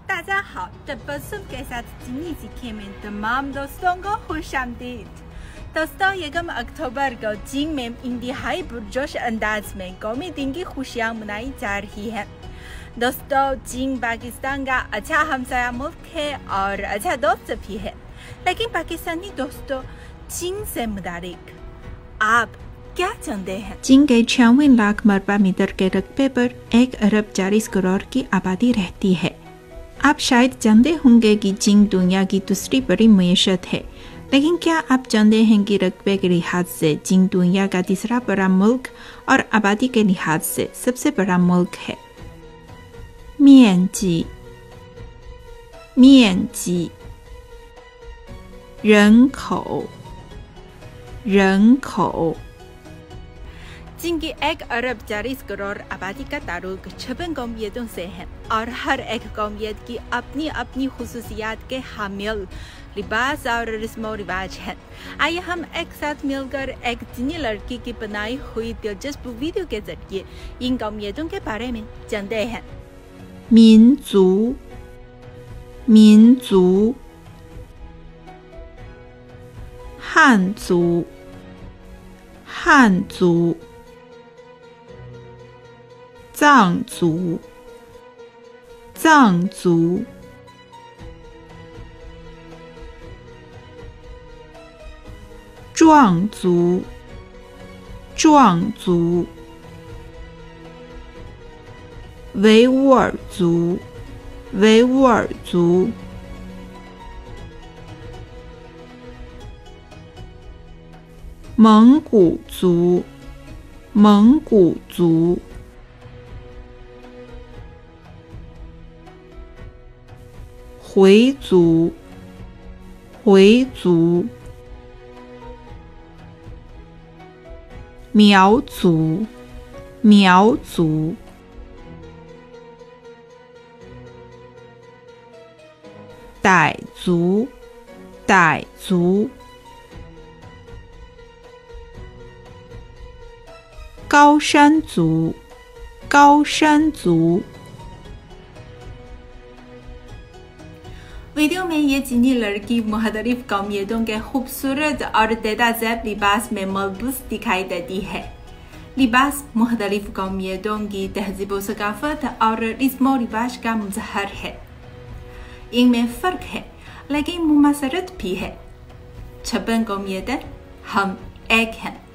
大家好，这本书के साथ चीनी सीखे में तमाम दोस्तों को खुशामदीद। दोस्तों यकम अक्टूबर को चीन में इंतहाई पुरजोश अंदाज में कौमी दिन की खुशियाँ मनाई जा रही है। दोस्तों चीन पाकिस्तान का अच्छा हमसाया मुल्क है और अच्छा दोस्त भी है, लेकिन पाकिस्तानी दोस्तों चीन से मुतालिक आप क्या जानते हैं? चीन के 96 लाख मरबा मीटर के रकबे पर 1 अरब 40 करोड़ की आबादी रहती है। आप शायद जानते होंगे कि चीन दुनिया की दूसरी बड़ी मईशत है, लेकिन क्या आप जानते हैं कि रकबे के लिहाज से चीन दुनिया का तीसरा बड़ा मुल्क और आबादी के लिहाज से सबसे बड़ा मुल्क है। 面积人口 चीन की 1 अरब 40 करोड़ आबादी का ताल्लुक 56 कौमियतों से है और हर एक कौमियत की अपनी अपनी खुसूसियात के हामिल लिबास और रस्म रिवाज हैं। आइए हम एक साथ मिलकर एक चीनी लड़की की बनाई हुई दिलचस्प वीडियो के जरिए इन कौमियतों के बारे में जानते हैं। 民族汉族藏族壮族维吾尔族蒙古族回族苗族傣族高山族वीडियो में ये चीनी लड़की मुख्तलिफ कौमियतों के खूबसूरत और तेज़ाब लिबास में मलबूस दिखाई देती है। लिबास मुख्तलिफ कौमियतों की तहजीब व सकाफत और रस्म रिवाज का मुज़हर है। इनमें फ़र्क है लेकिन मुमासरत भी है। 56 कौमियतें, हम एक हैं।